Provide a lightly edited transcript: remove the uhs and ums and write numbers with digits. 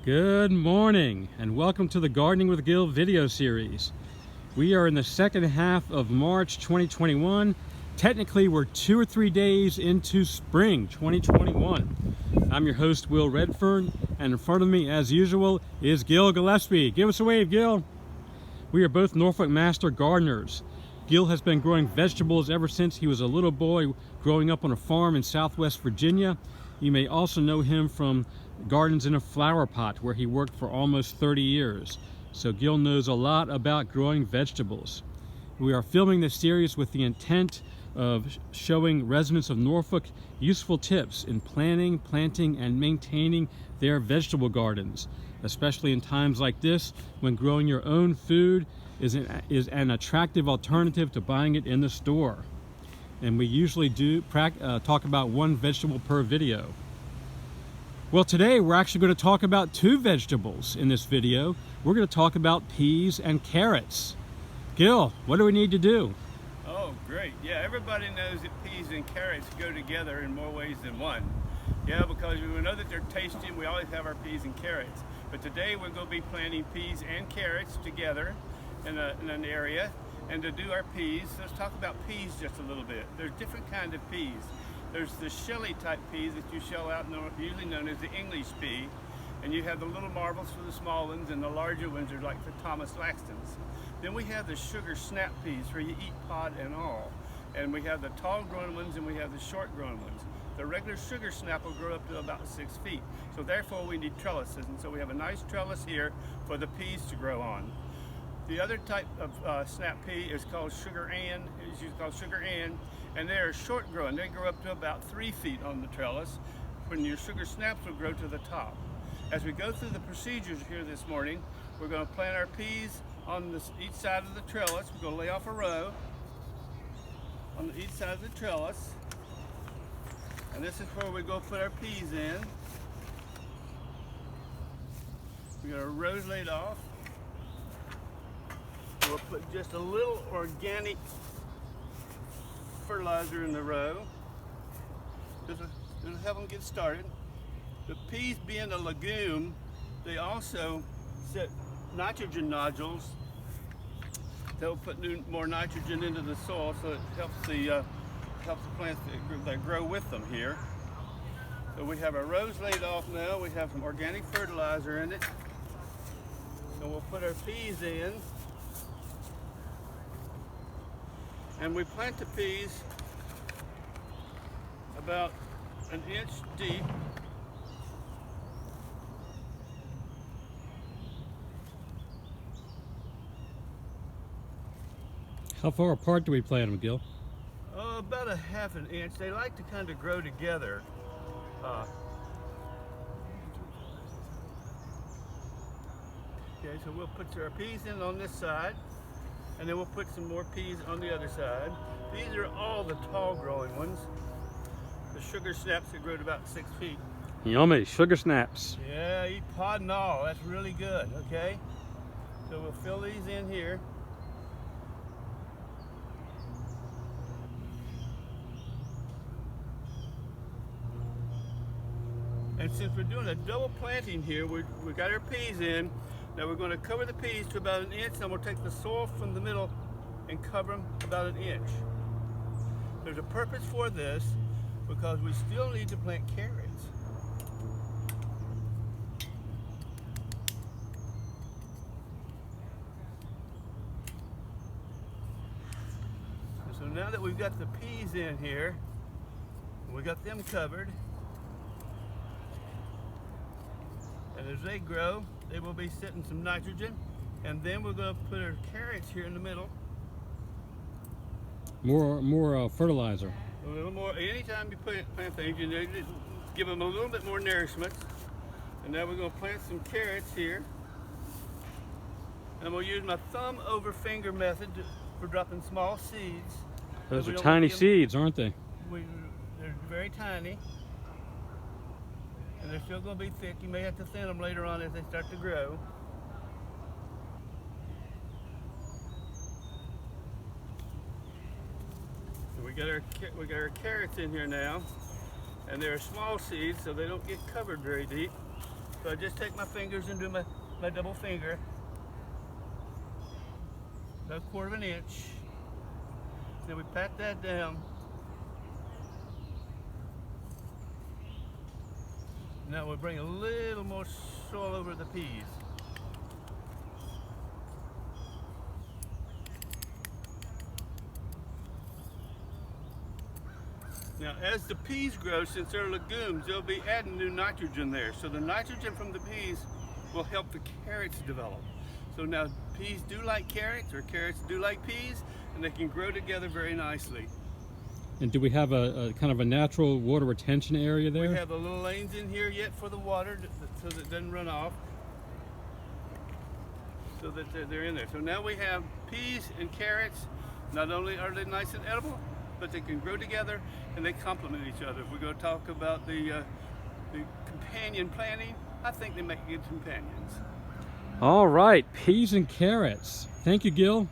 Good morning and welcome to the Gardening with Gill video series. We are in the second half of March 2021. Technically, we're 2 or 3 days into spring 2021. I'm your host, Will Redfern, and in front of me, as usual, is Gill Gillespie. Give us a wave, Gill. We are both Norfolk master gardeners. Gill has been growing vegetables ever since he was a little boy growing up on a farm in Southwest Virginia. You may also know him from Gardens in a Flower Pot, where he worked for almost 30 years. So Gill knows a lot about growing vegetables. We are filming this series with the intent of showing residents of Norfolk useful tips in planning, planting, and maintaining their vegetable gardens, especially in times like this when growing your own food is an attractive alternative to buying it in the store. And we usually talk about one vegetable per video. Well, today we're actually going to talk about 2 vegetables in this video. We're going to talk about peas and carrots. Gill, what do we need to do? Oh, great. Yeah, everybody knows that peas and carrots go together in more ways than one. Yeah, because we know that they're tasty and we always have our peas and carrots. But today we're going to be planting peas and carrots together in an area. And to do our peas, let's talk about peas just a little bit. There's different kinds of peas. There's the shelly type peas that you shell out, usually known as the English pea. And you have the little marbles for the small ones, and the larger ones are like the Thomas Laxtons. Then we have the sugar snap peas, where you eat pod and all. And we have the tall grown ones and we have the short grown ones. The regular sugar snap will grow up to about 6 feet. So therefore we need trellises. And so we have a nice trellis here for the peas to grow on. The other type of snap pea is called sugar Ann. It's usually called sugar Ann, and they are short growing. They grow up to about 3 feet on the trellis, when your sugar snaps will grow to the top. As we go through the procedures here this morning, we're going to plant our peas on each side of the trellis. We're going to lay off a row on each side of the trellis, and this is where we're going to put our peas in. We got our rows laid off. We'll put just a little organic fertilizer in the row. It'll help them get started. The peas being a legume, they also set nitrogen nodules that will put more nitrogen into the soil, so it helps the plants that grow with them here. So we have our rows laid off now. We have some organic fertilizer in it. So we'll put our peas in. And we plant the peas about 1 inch deep. How far apart do we plant them, Gill? Oh, about 1/2 inch. They like to kind of grow together. Okay, so we'll put our peas in on this side, and then we'll put some more peas on the other side. These are all the tall growing ones. The sugar snaps that grow to about 6 feet. Yummy, sugar snaps. Yeah, eat pod and all. That's really good, okay? So we'll fill these in here. And since we're doing a double planting here, we got our peas in. Now we're going to cover the peas to about 1 inch, and we'll take the soil from the middle and cover them about 1 inch. There's a purpose for this, because we still need to plant carrots. And so now that we've got the peas in here, we got them covered, and as they grow, they will be setting some nitrogen, and then we're going to put our carrots here in the middle. More fertilizer. A little more. Anytime you plant things, you need to give them a little bit more nourishment. And now we're going to plant some carrots here. And I'm going to use my thumb over finger method for dropping small seeds. Those are tiny seeds, aren't they? They're very tiny. And they're still going to be thick. You may have to thin them later on as they start to grow. So we got our carrots in here now, and they're small seeds, so they don't get covered very deep. So I just take my fingers and do my double finger. About 1/4 of an inch. Then we pat that down. Now we'll bring a little more soil over the peas. Now as the peas grow, since they're legumes, they'll be adding new nitrogen there. So the nitrogen from the peas will help the carrots develop. So now peas do like carrots, or carrots do like peas, and they can grow together very nicely. And do we have a kind of a natural water retention area there? We have the little lanes in here yet for the water so that it doesn't run off. So that they're in there. So now we have peas and carrots. Not only are they nice and edible, but they can grow together and they complement each other. If we're going to talk about the companion planting, I think they make good companions. All right, peas and carrots. Thank you, Gill.